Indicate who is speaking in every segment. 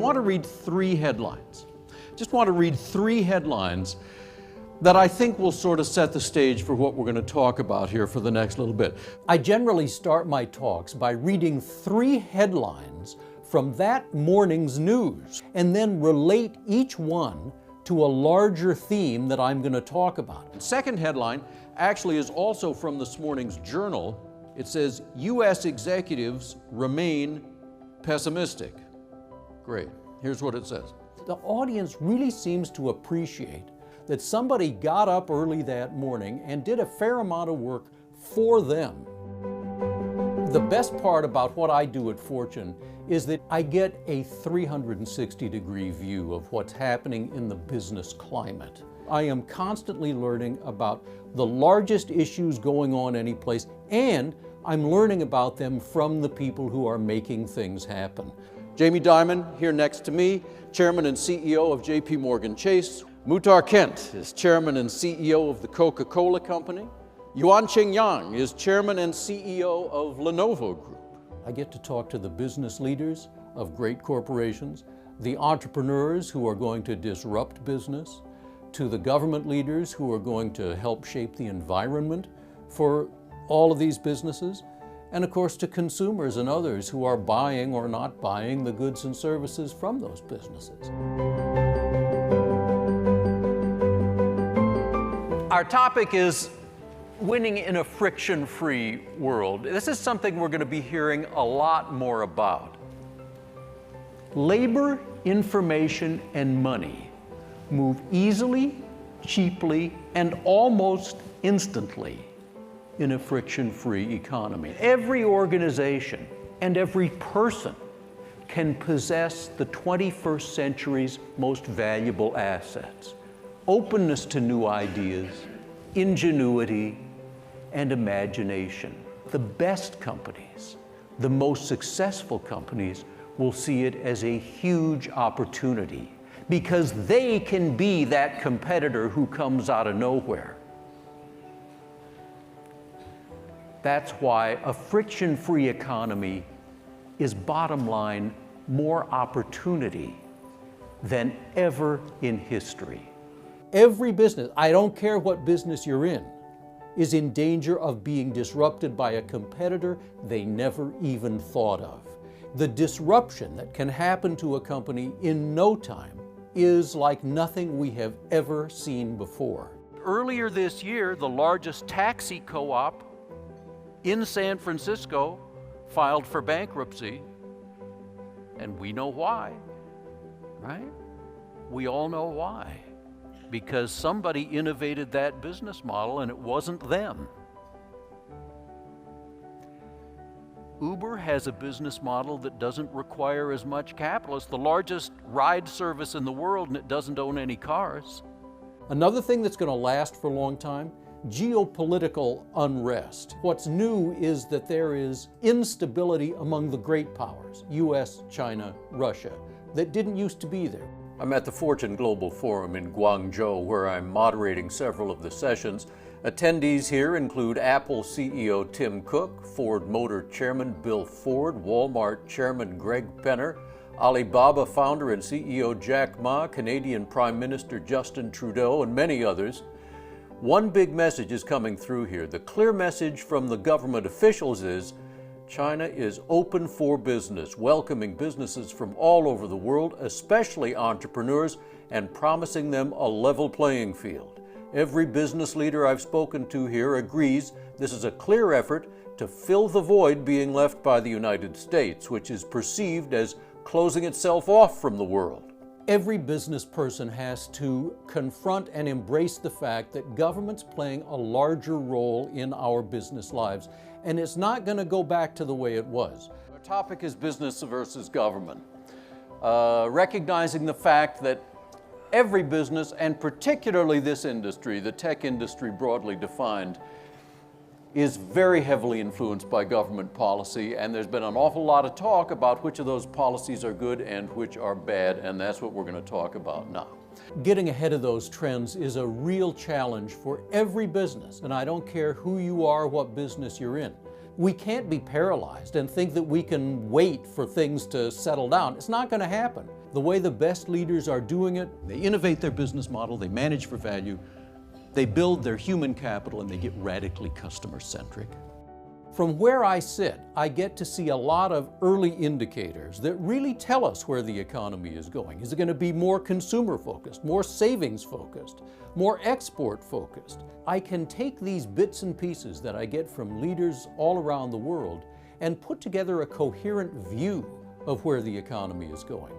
Speaker 1: want to read three headlines. Just want to read three headlines that I think will sort of set the stage for what we're going to talk about here for the next little bit. I generally start my talks by reading three headlines from that morning's news and then relate each one to a larger theme that I'm going to talk about. The second headline actually is also from this morning's Journal. It says, U.S. executives remain pessimistic. Great. Here's what it says. The audience really seems to appreciate that somebody got up early that morning and did a fair amount of work for them. The best part about what I do at Fortune is that I get a 360-degree view of what's happening in the business climate. I am constantly learning about the largest issues going on any place, and I'm learning about them from the people who are making things happen. Jamie Dimon, here next to me, Chairman and CEO of J.P. Morgan Chase. Muhtar Kent is Chairman and CEO of the Coca-Cola Company. Yuanqing Yang is Chairman and CEO of Lenovo Group. I get to talk to the business leaders of great corporations, the entrepreneurs who are going to disrupt business, to the government leaders who are going to help shape the environment for all of these businesses, and of course to consumers and others who are buying or not buying the goods and services from those businesses. Our topic is winning in a friction-free world. This is something we're going to be hearing a lot more about. Labor, information, and money move easily, cheaply, and almost instantly in a friction-free economy. Every organization and every person can possess the 21st century's most valuable assets: openness to new ideas, ingenuity, and imagination. The best companies, the most successful companies, will see it as a huge opportunity because they can be that competitor who comes out of nowhere. That's why a friction-free economy is, bottom line, more opportunity than ever in history. Every business, I don't care what business you're in, is in danger of being disrupted by a competitor they never even thought of. The disruption that can happen to a company in no time is like nothing we have ever seen before. Earlier this year, the largest taxi co-op in San Francisco filed for bankruptcy, and we know why, right? We all know why. Because somebody innovated that business model and it wasn't them. Uber has a business model that doesn't require as much capital. It's the largest ride service in the world and it doesn't own any cars. Another thing that's going to last for a long time, geopolitical unrest. What's new is that there is instability among the great powers, US, China, Russia, that didn't used to be there. I'm at the Fortune Global Forum in Guangzhou, where I'm moderating several of the sessions. Attendees here include Apple CEO Tim Cook, Ford Motor Chairman Bill Ford, Walmart Chairman Greg Penner, Alibaba founder and CEO Jack Ma, Canadian Prime Minister Justin Trudeau, and many others. One big message is coming through here. The clear message from the government officials is China is open for business, welcoming businesses from all over the world, especially entrepreneurs, and promising them a level playing field. Every business leader I've spoken to here agrees this is a clear effort to fill the void being left by the United States, which is perceived as closing itself off from the world. Every business person has to confront and embrace the fact that government's playing a larger role in our business lives, and it's not going to go back to the way it was. Our topic is business versus government. Recognizing the fact that every business, and particularly this industry, the tech industry broadly defined, is very heavily influenced by government policy, and there's been an awful lot of talk about which of those policies are good and which are bad, and that's what we're going to talk about now. Getting ahead of those trends is a real challenge for every business, and I don't care who you are, what business you're in. We can't be paralyzed and think that we can wait for things to settle down. It's not going to happen. the way the best leaders are doing it, they innovate their business model, they manage for value, they build their human capital, and they get radically customer-centric. From where I sit, I get to see a lot of early indicators that really tell us where the economy is going. Is it going to be more consumer-focused, more savings-focused, more export-focused? I can take these bits and pieces that I get from leaders all around the world and put together a coherent view of where the economy is going.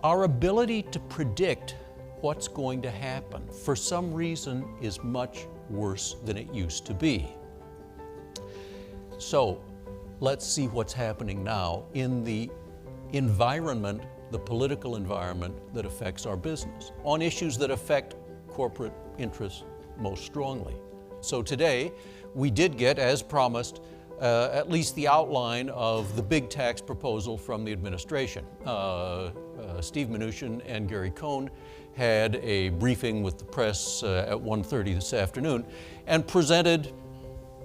Speaker 1: Our ability to predict what's going to happen, for some reason, is much worse than it used to be. So let's see what's happening now in the environment, the political environment that affects our business, on issues that affect corporate interests most strongly. So today, we did get, as promised, at least the outline of the big tax proposal from the administration. Steve Mnuchin and Gary Cohn had a briefing with the press at 1:30 this afternoon and presented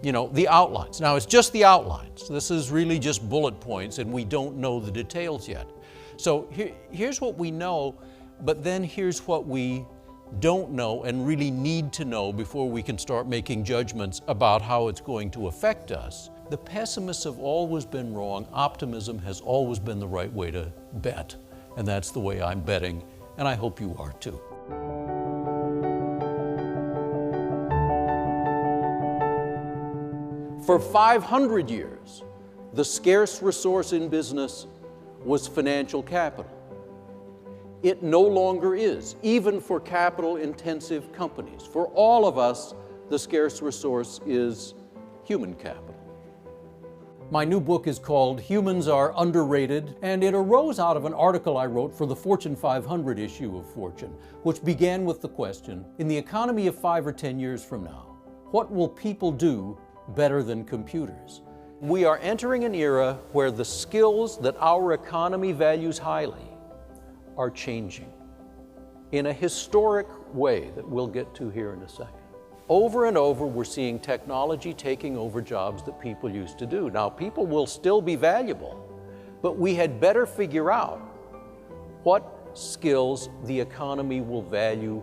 Speaker 1: the outlines. Now, it's just the outlines. This is really just bullet points, and we don't know the details yet. So here's what we know, but then here's what we don't know and really need to know before we can start making judgments about how it's going to affect us. The pessimists have always been wrong. Optimism has always been the right way to bet, and that's the way I'm betting, and I hope you are too. For 500 years, the scarce resource in business was financial capital. It no longer is, even for capital-intensive companies. For all of us, the scarce resource is human capital. My new book is called Humans Are Underrated, and it arose out of an article I wrote for the Fortune 500 issue of Fortune, which began with the question, in the economy of 5 or 10 years from now, what will people do better than computers? We are entering an era where the skills that our economy values highly are changing in a historic way that we'll get to here in a second. Over and over, we're seeing technology taking over jobs that people used to do. Now, people will still be valuable, but we had better figure out what skills the economy will value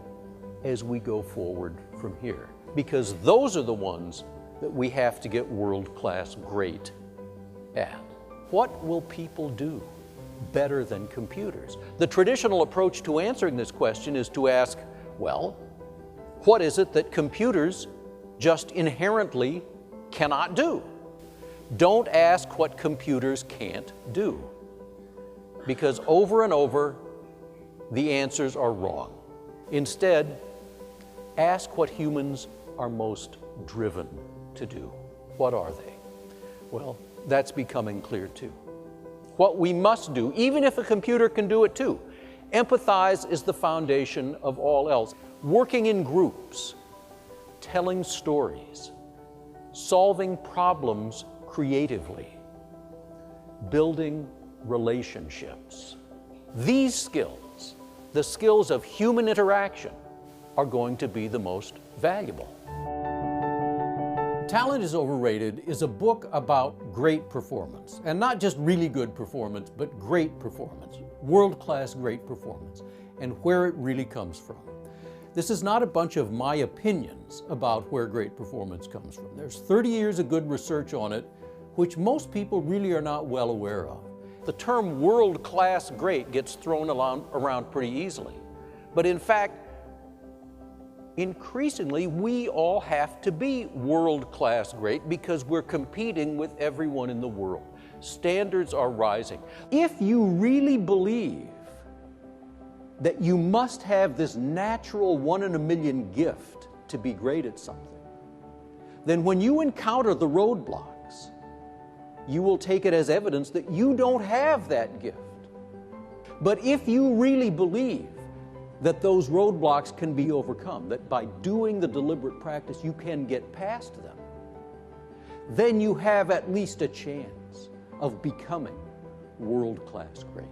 Speaker 1: as we go forward from here, because those are the ones that we have to get world-class great at. What will people do better than computers? The traditional approach to answering this question is to ask, well, what is it that computers just inherently cannot do? Don't ask what computers can't do, because over and over, the answers are wrong. Instead, ask what humans are most driven to do. What are they? Well, that's becoming clear too. What we must do, even if a computer can do it too, empathize is the foundation of all else. Working in groups, telling stories, solving problems creatively, building relationships. These skills, the skills of human interaction, are going to be the most valuable. Talent is Overrated is a book about great performance, and not just really good performance, but great performance, world-class great performance, and where it really comes from. This is not a bunch of my opinions about where great performance comes from. There's 30 years of good research on it, which most people really are not well aware of. The term world-class great gets thrown around pretty easily, but in fact, increasingly, we all have to be world-class great because we're competing with everyone in the world. Standards are rising. If you really believe that you must have this natural 1 in a million gift to be great at something, then when you encounter the roadblocks, you will take it as evidence that you don't have that gift. But if you really believe that those roadblocks can be overcome, that by doing the deliberate practice you can get past them, then you have at least a chance of becoming world-class great.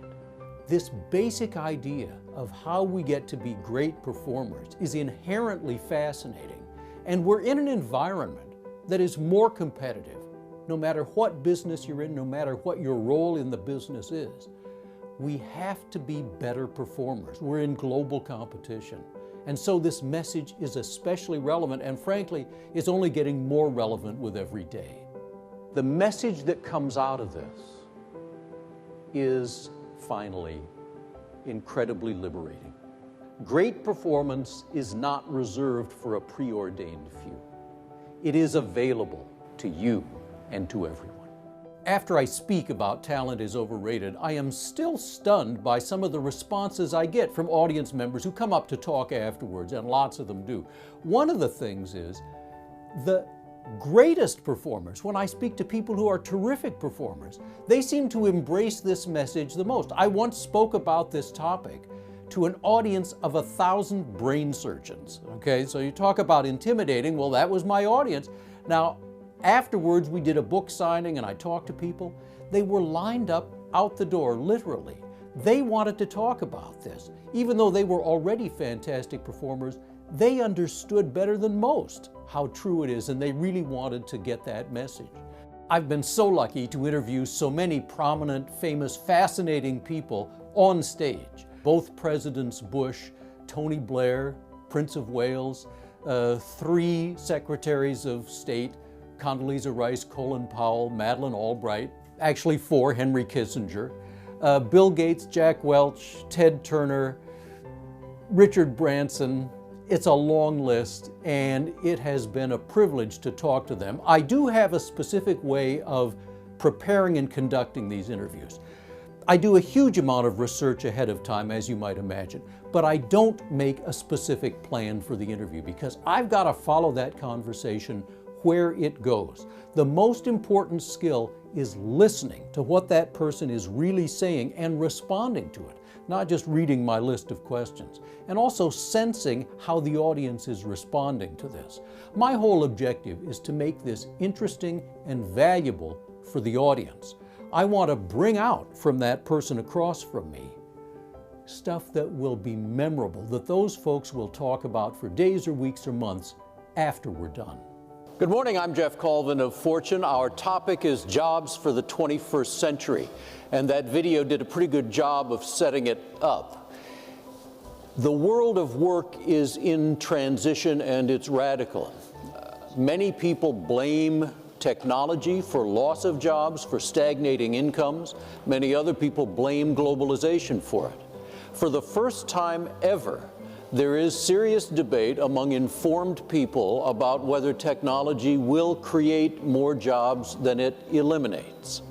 Speaker 1: This basic idea of how we get to be great performers is inherently fascinating, and we're in an environment that is more competitive, no matter what business you're in, no matter what your role in the business is. We have to be better performers. We're in global competition. And so this message is especially relevant, and frankly, it's only getting more relevant with every day. The message that comes out of this is finally incredibly liberating. Great performance is not reserved for a preordained few. It is available to you and to everyone. After I speak about talent is overrated, I am still stunned by some of the responses I get from audience members who come up to talk afterwards, and lots of them do. One of the things is the greatest performers, when I speak to people who are terrific performers, they seem to embrace this message the most. I once spoke about this topic to an audience of 1,000 brain surgeons. Okay, so you talk about intimidating, well, that was my audience. Now, afterwards, we did a book signing and I talked to people. They were lined up out the door, literally. They wanted to talk about this. Even though they were already fantastic performers, they understood better than most how true it is, and they really wanted to get that message. I've been so lucky to interview so many prominent, famous, fascinating people on stage. Both Presidents Bush, Tony Blair, Prince of Wales, 3 Secretaries of State, Condoleezza Rice, Colin Powell, Madeleine Albright, actually 4, Henry Kissinger, Bill Gates, Jack Welch, Ted Turner, Richard Branson. It's a long list, and it has been a privilege to talk to them. I do have a specific way of preparing and conducting these interviews. I do a huge amount of research ahead of time, as you might imagine, but I don't make a specific plan for the interview because I've got to follow that conversation where it goes. The most important skill is listening to what that person is really saying and responding to it, not just reading my list of questions, and also sensing how the audience is responding to this. My whole objective is to make this interesting and valuable for the audience. I want to bring out from that person across from me stuff that will be memorable, that those folks will talk about for days or weeks or months after we're done. Good morning, I'm Geoff Colvin of Fortune. Our topic is jobs for the 21st century, and that video did a pretty good job of setting it up. The world of work is in transition and it's radical. Many people blame technology for loss of jobs, for stagnating incomes. Many other people blame globalization for it. For the first time ever, there is serious debate among informed people about whether technology will create more jobs than it eliminates.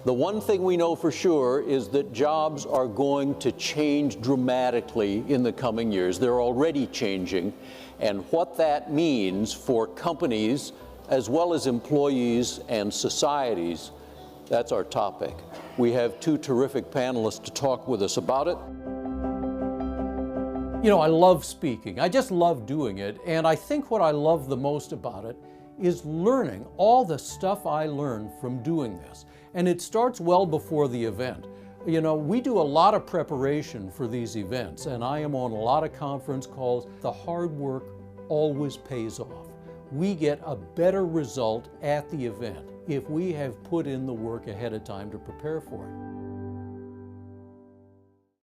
Speaker 1: The one thing we know for sure is that jobs are going to change dramatically in the coming years. They're already changing, and what that means for companies as well as employees and societies, that's our topic. We have 2 terrific panelists to talk with us about it. You know, I love speaking. I just love doing it. And I think what I love the most about it is learning all the stuff I learned from doing this. And it starts well before the event. You know, we do a lot of preparation for these events, and I am on a lot of conference calls. The hard work always pays off. We get a better result at the event if we have put in the work ahead of time to prepare for it.